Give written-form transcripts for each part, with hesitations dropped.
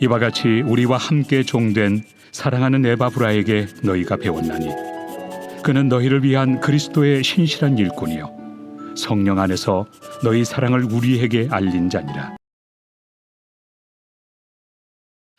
이와 같이 우리와 함께 종된 사랑하는 에바브라에게 너희가 배웠나니 그는 너희를 위한 그리스도의 신실한 일꾼이요 성령 안에서 너희 사랑을 우리에게 알린 자니라.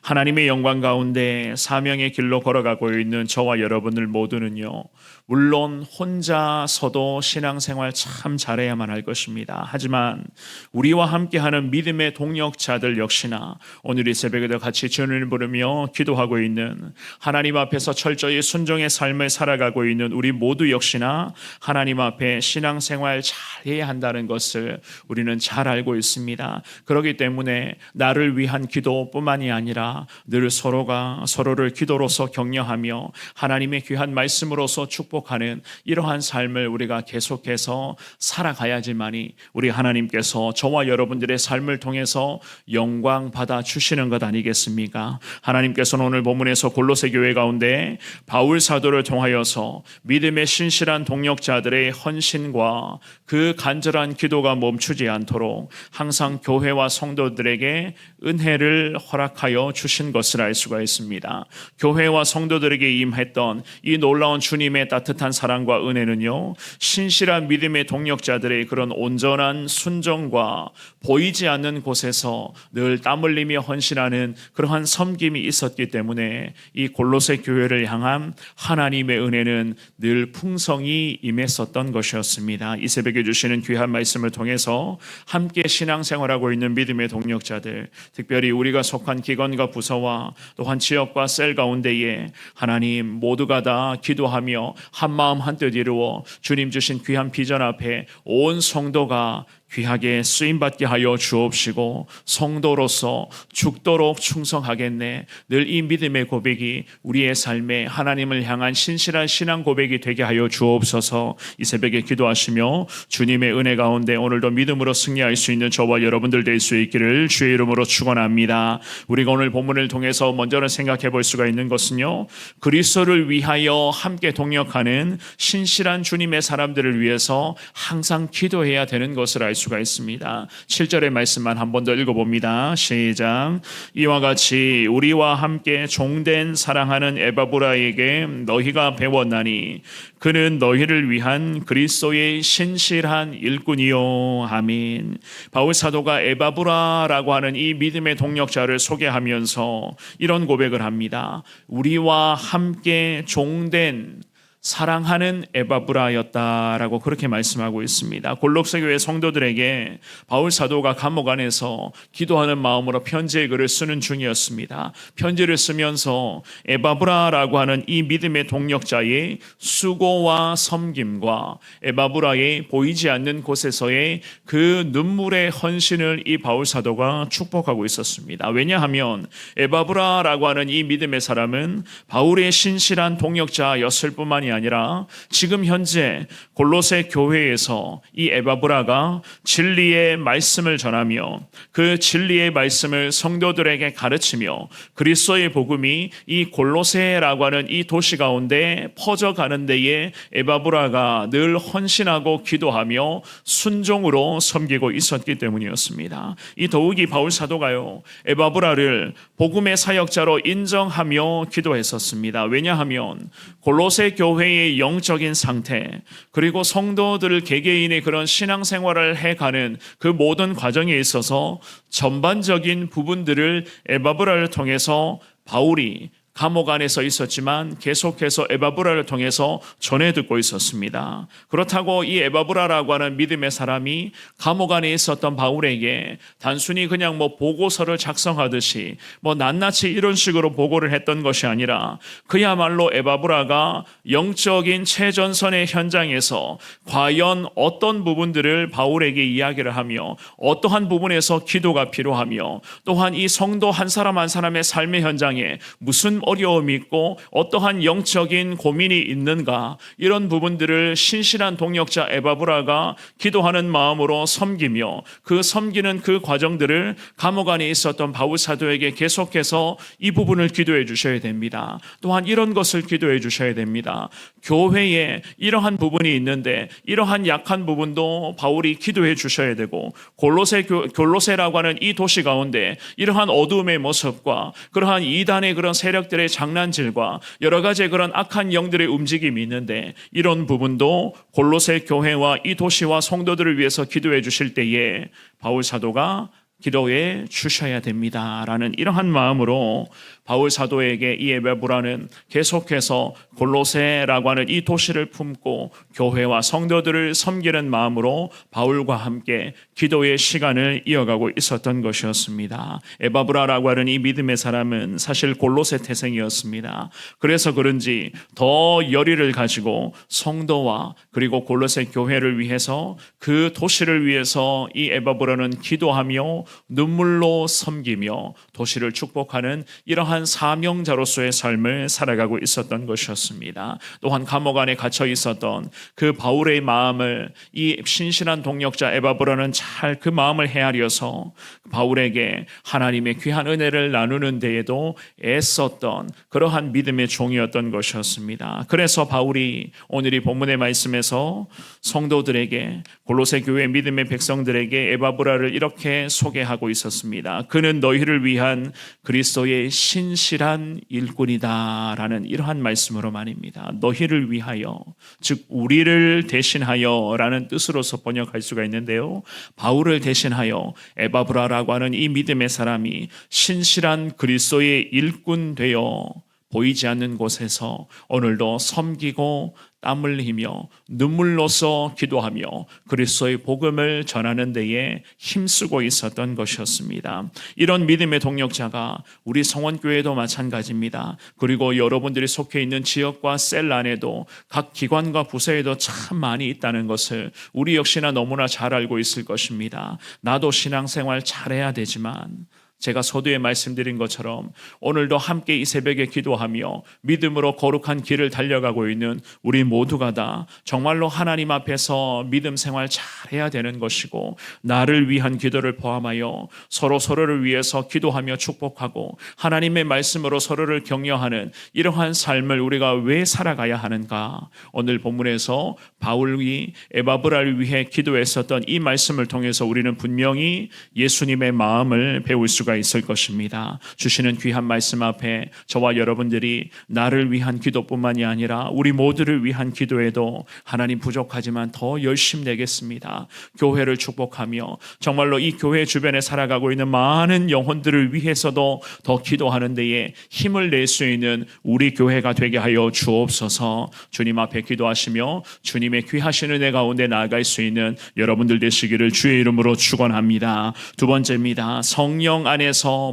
하나님의 영광 가운데 사명의 길로 걸어가고 있는 저와 여러분들 모두는요, 물론 혼자서도 신앙생활 참 잘해야만 할 것입니다. 하지만 우리와 함께하는 믿음의 동력자들 역시나 오늘 이 새벽에도 같이 주님을 부르며 기도하고 있는, 하나님 앞에서 철저히 순종의 삶을 살아가고 있는 우리 모두 역시나 하나님 앞에 신앙생활 잘해야 한다는 것을 우리는 잘 알고 있습니다. 그렇기 때문에 나를 위한 기도뿐만이 아니라 늘 서로가 서로를 기도로서 격려하며 하나님의 귀한 말씀으로서 축복하는 이러한 삶을 우리가 계속해서 살아가야지만이 우리 하나님께서 저와 여러분들의 삶을 통해서 영광 받아 주시는 것 아니겠습니까? 하나님께서는 오늘 본문에서 골로새 교회 가운데 바울 사도를 통하여서 믿음의 신실한 동력자들의 헌신과 그 간절한 기도가 멈추지 않도록 항상 교회와 성도들에게 은혜를 허락하여 주신 것을 알 수가 있습니다. 교회와 성도들에게 임했던 이 놀라운 주님의 따뜻한 사랑과 은혜는요, 신실한 믿음의 동력자들의 그런 온전한 순종과 보이지 않는 곳에서 늘 땀 흘리며 헌신하는 그러한 섬김이 있었기 때문에 이 골로새 교회를 향한 하나님의 은혜는 늘 풍성히 임했었던 것이었습니다. 이 새벽에 주시는 귀한 말씀을 통해서 함께 신앙생활하고 있는 믿음의 동력자들, 특별히 우리가 속한 기관과 부서와 또한 지역과 셀 가운데에 하나님 모두가 다 기도하며 한마음 한뜻 이루어 주님 주신 귀한 비전 앞에 온 성도가 귀하게 쓰임받게 하여 주옵시고 성도로서 죽도록 충성하겠네. 늘 이 믿음의 고백이 우리의 삶에 하나님을 향한 신실한 신앙 고백이 되게 하여 주옵소서. 이 새벽에 기도하시며 주님의 은혜 가운데 오늘도 믿음으로 승리할 수 있는 저와 여러분들 될 수 있기를 주의 이름으로 축원합니다. 우리가 오늘 본문을 통해서 먼저는 생각해 볼 수가 있는 것은요, 그리스도를 위하여 함께 동역하는 신실한 주님의 사람들을 위해서 항상 기도해야 되는 것을 알 수가 있습니다. 7절의 말씀만 한 번 더 읽어봅니다. 시작. 이와 같이 우리와 함께 종된 사랑하는 에바브라에게 너희가 배웠나니 그는 너희를 위한 그리스도의 신실한 일꾼이요. 아멘. 바울 사도가 에바브라라고 하는 이 믿음의 동력자를 소개하면서 이런 고백을 합니다. 우리와 함께 종된 사랑하는 에바브라였다라고 그렇게 말씀하고 있습니다. 골로새 교회 성도들에게 바울 사도가 감옥 안에서 기도하는 마음으로 편지의 글을 쓰는 중이었습니다. 편지를 쓰면서 에바브라라고 하는 이 믿음의 동력자의 수고와 섬김과 에바브라의 보이지 않는 곳에서의 그 눈물의 헌신을 이 바울 사도가 축복하고 있었습니다. 왜냐하면 에바브라라고 하는 이 믿음의 사람은 바울의 신실한 동력자였을 뿐만이 아니라 지금 현재 골로새 교회에서 이 에바브라가 진리의 말씀을 전하며 그 진리의 말씀을 성도들에게 가르치며 그리스도의 복음이 이 골로새라고 하는 이 도시 가운데 퍼져가는 데에 에바브라가 늘 헌신하고 기도하며 순종으로 섬기고 있었기 때문이었습니다. 이 더욱이 바울 사도가요, 에바브라를 복음의 사역자로 인정하며 기도했었습니다. 왜냐하면 골로새 교회의 영적인 상태, 그리고 성도들 개개인의 그런 신앙생활을 해가는 그 모든 과정에 있어서 전반적인 부분들을 에바브라를 통해서 바울이 감옥 안에서 있었지만 계속해서 에바브라를 통해서 전해 듣고 있었습니다. 그렇다고 이 에바브라라고 하는 믿음의 사람이 감옥 안에 있었던 바울에게 단순히 그냥 보고서를 작성하듯이 낱낱이 이런 식으로 보고를 했던 것이 아니라 그야말로 에바브라가 영적인 최전선의 현장에서 과연 어떤 부분들을 바울에게 이야기를 하며 어떠한 부분에서 기도가 필요하며 또한 이 성도 한 사람 한 사람의 삶의 현장에 무슨 어려움이 있고 어떠한 영적인 고민이 있는가, 이런 부분들을 신실한 동역자 에바브라가 기도하는 마음으로 섬기며 그 섬기는 그 과정들을 감옥 안에 있었던 바울 사도에게 계속해서 이 부분을 기도해 주셔야 됩니다. 또한 이런 것을 기도해 주셔야 됩니다. 교회에 이러한 있는데 이러한 약한 부분도 바울이 기도해 주셔야 되고, 골로새라고 하는 이 도시 가운데 이러한 어두움의 모습과 그러한 이단의 그런 세력들의 장난질과 여러 가지 그런 악한 영들의 움직임이 있는데, 이런 부분도 골로새 교회와 이 도시와 성도들을 위해서 기도해 주실 때에 바울 사도가 기도해 주셔야 됩니다라는 이러한 마음으로 바울 사도에게 이 에바브라는 계속해서 골로새라고 하는 이 도시를 품고 교회와 성도들을 섬기는 마음으로 바울과 함께 기도의 시간을 이어가고 있었던 것이었습니다. 에바브라라고 하는 이 믿음의 사람은 사실 골로새 태생이었습니다. 그래서 그런지 더 열의를 가지고 성도와 그리고 골로새 교회를 위해서, 그 도시를 위해서 이 에바브라는 기도하며 눈물로 섬기며 도시를 축복하는 이러한 사명자로서의 삶을 살아가고 있었던 것이었습니다. 또한 감옥 안에 갇혀 있었던 그 바울의 마음을 이 신실한 동역자 에바브라는 잘 그 마음을 헤아려서 바울에게 하나님의 귀한 은혜를 나누는 데에도 애썼던 그러한 믿음의 종이었던 것이었습니다. 그래서 바울이 오늘 이 본문의 말씀에서 성도들에게, 골로새 교회 믿음의 백성들에게 에바브라를 이렇게 소개하고 있었습니다. 그는 너희를 위한 그리스도의 신실한 일꾼이다 라는 이러한 말씀으로 말입니다. 너희를 위하여, 즉 우리를 대신하여 라는 뜻으로서 번역할 수가 있는데요, 바울을 대신하여 에바브라라고 하는 이 믿음의 사람이 신실한 그리스도의 일꾼 되어 보이지 않는 곳에서 오늘도 섬기고 땀 흘리며 눈물로써 기도하며 그리스도의 복음을 전하는 데에 힘쓰고 있었던 것이었습니다. 이런 믿음의 동역자가 우리 성원교회도 마찬가지입니다. 그리고 여러분들이 속해 있는 지역과 셀 안에도 각 기관과 부서에도 참 많이 있다는 것을 우리 역시나 너무나 잘 알고 있을 것입니다. 나도 신앙생활 잘해야 되지만, 제가 서두에 말씀드린 것처럼 오늘도 함께 이 새벽에 기도하며 믿음으로 거룩한 길을 달려가고 있는 우리 모두가 다 정말로 하나님 앞에서 믿음 생활 잘해야 되는 것이고, 나를 위한 기도를 포함하여 서로를 위해서 기도하며 축복하고 하나님의 말씀으로 서로를 격려하는 이러한 삶을 우리가 왜 살아가야 하는가, 오늘 본문에서 바울이 에바브라를 위해 기도했었던 이 말씀을 통해서 우리는 분명히 예수님의 마음을 배울 수가 있을 것입니다. 주시는 귀한 말씀 앞에 저와 여러분들이 나를 위한 기도뿐만이 아니라 우리 모두를 위한 기도에도 하나님 부족하지만 더 열심 내겠습니다. 교회를 축복하며 정말로 이 교회 주변에 살아가고 있는 많은 영혼들을 위해서도 더 기도하는 데에 힘을 낼 수 있는 우리 교회가 되게 하여 주옵소서. 주님 앞에 기도하시며 주님의 귀하신 은혜 가운데 나아갈 수 있는 여러분들 되시기를 주의 이름으로 축원합니다. 두 번째입니다. 성령 안에서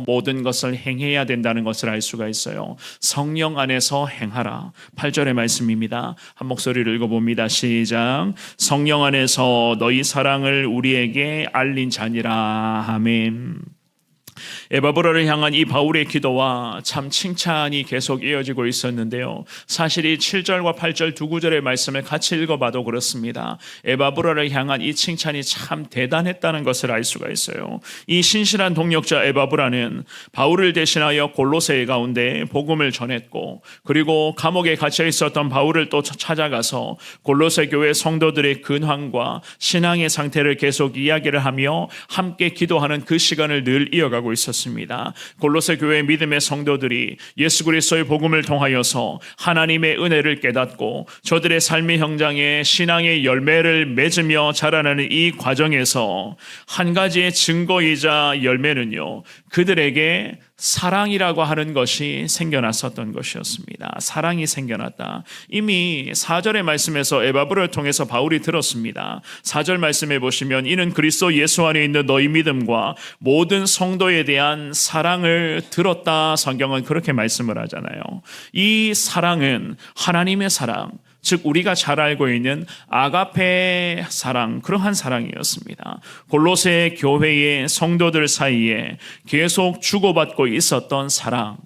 모든 것을 행해야 된다는 것을 알 수가 있어요. 성령 안에서 행하라. 8절의 말씀입니다. 한 목소리를 읽어봅니다. 시작. 성령 안에서 너희 사랑을 우리에게 알린 자니라. 아멘. 에바브라를 향한 이 바울의 기도와 참 칭찬이 계속 이어지고 있었는데요, 사실 이 7절과 8절 두 구절의 말씀을 같이 읽어봐도 그렇습니다. 에바브라를 향한 이 칭찬이 참 대단했다는 것을 알 수가 있어요. 이 신실한 동역자 에바브라는 바울을 대신하여 골로새 가운데 복음을 전했고, 그리고 감옥에 갇혀 있었던 바울을 또 찾아가서 골로새 교회 성도들의 근황과 신앙의 상태를 계속 이야기를 하며 함께 기도하는 그 시간을 늘 이어가고 있었습니다. 골로새 교회 믿음의 성도들이 예수 그리스도의 복음을 통하여서 하나님의 은혜를 깨닫고 저들의 삶의 현장에 신앙의 열매를 맺으며 자라나는 이 과정에서 한 가지의 증거이자 열매는요, 그들에게 사랑이라고 하는 것이 생겨났었던 것이었습니다. 사랑이 생겨났다. 이미 4절의 말씀에서 에바브라를 통해서 바울이 들었습니다. 4절 말씀해 보시면 이는 그리스도 예수 안에 있는 너희 믿음과 모든 성도에 대한 사랑을 들었다. 성경은 그렇게 말씀을 하잖아요. 이 사랑은 하나님의 사랑, 즉 우리가 잘 알고 있는 아가페 사랑, 그러한 사랑이었습니다. 골로새 교회의 성도들 사이에 계속 주고받고 있었던 사랑,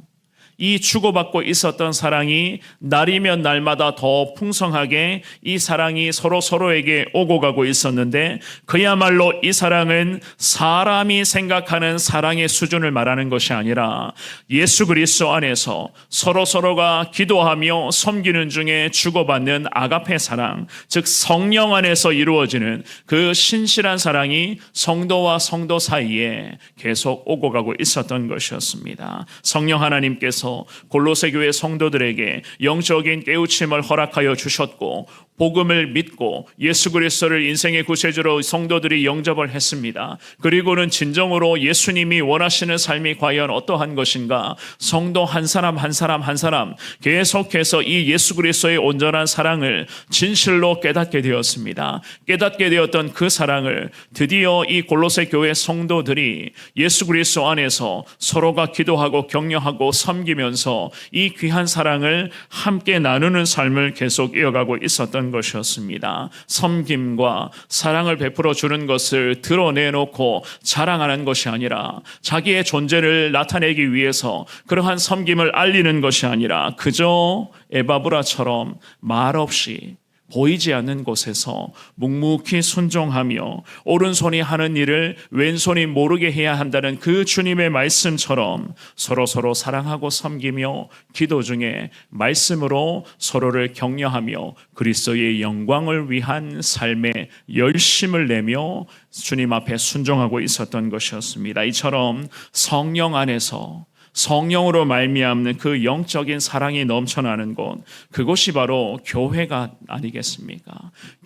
이 주고받고 있었던 사랑이 날이면 날마다 더 풍성하게 이 사랑이 서로에게 오고 가고 있었는데, 그야말로 이 사랑은 사람이 생각하는 사랑의 수준을 말하는 것이 아니라 예수 그리스도 안에서 서로가 기도하며 섬기는 중에 주고받는 아가페 사랑, 즉 성령 안에서 이루어지는 그 신실한 사랑이 성도와 성도 사이에 계속 오고 가고 있었던 것이었습니다. 성령 하나님께서 골로새 교회 성도들에게 영적인 깨우침을 허락하여 주셨고, 복음을 믿고 예수 그리스도를 인생의 구세주로 성도들이 영접을 했습니다. 그리고는 진정으로 예수님이 원하시는 삶이 과연 어떠한 것인가, 성도 한 사람 한 사람 계속해서 이 예수 그리스도의 온전한 사랑을 진실로 깨닫게 되었습니다. 깨닫게 되었던 그 사랑을 드디어 이 골로새 교회 성도들이 예수 그리스도 안에서 서로가 기도하고 격려하고 섬기면서 이 귀한 사랑을 함께 나누는 삶을 계속 이어가고 있었던 것이었습니다. 섬김과 사랑을 베풀어 주는 것을 드러내놓고 자랑하는 것이 아니라, 자기의 존재를 나타내기 위해서 그러한 섬김을 알리는 것이 아니라, 그저 에바브라처럼 말없이 보이지 않는 곳에서 묵묵히 순종하며 오른손이 하는 일을 왼손이 모르게 해야 한다는 그 주님의 말씀처럼 서로 사랑하고 섬기며 기도 중에 말씀으로 서로를 격려하며 그리스도의 영광을 위한 삶에 열심을 내며 주님 앞에 순종하고 있었던 것이었습니다. 이처럼 성령 안에서 성령으로 말미암는 그 영적인 사랑이 넘쳐나는 곳, 그것이 바로 교회가 아니겠습니까?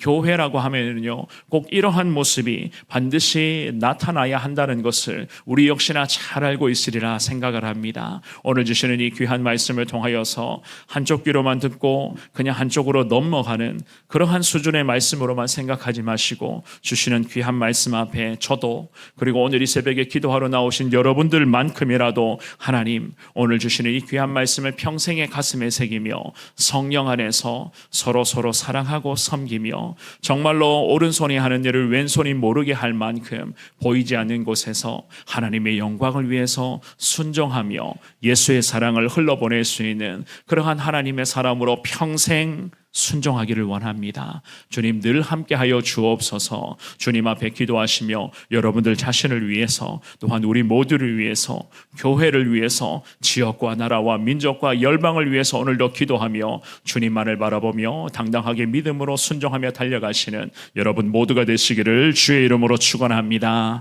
교회라고 하면요, 꼭 이러한 모습이 반드시 나타나야 한다는 것을 우리 역시나 잘 알고 있으리라 생각을 합니다. 오늘 주시는 이 귀한 말씀을 통하여서 한쪽 귀로만 듣고 그냥 한쪽으로 넘어가는 그러한 수준의 말씀으로만 생각하지 마시고, 주시는 귀한 말씀 앞에 저도, 그리고 오늘 이 새벽에 기도하러 나오신 여러분들만큼이라도 하나님 오늘 주시는 이 귀한 말씀을 평생의 가슴에 새기며 성령 안에서 서로 사랑하고 섬기며 정말로 오른손이 하는 일을 왼손이 모르게 할 만큼 보이지 않는 곳에서 하나님의 영광을 위해서 순종하며 예수의 사랑을 흘러보낼 수 있는 그러한 하나님의 사람으로 평생 순종하기를 원합니다. 주님 늘 함께하여 주옵소서. 주님 앞에 기도하시며 여러분들 자신을 위해서, 또한 우리 모두를 위해서, 교회를 위해서, 지역과 나라와 민족과 열방을 위해서 오늘도 기도하며 주님만을 바라보며 당당하게 믿음으로 순종하며 달려가시는 여러분 모두가 되시기를 주의 이름으로 축원합니다.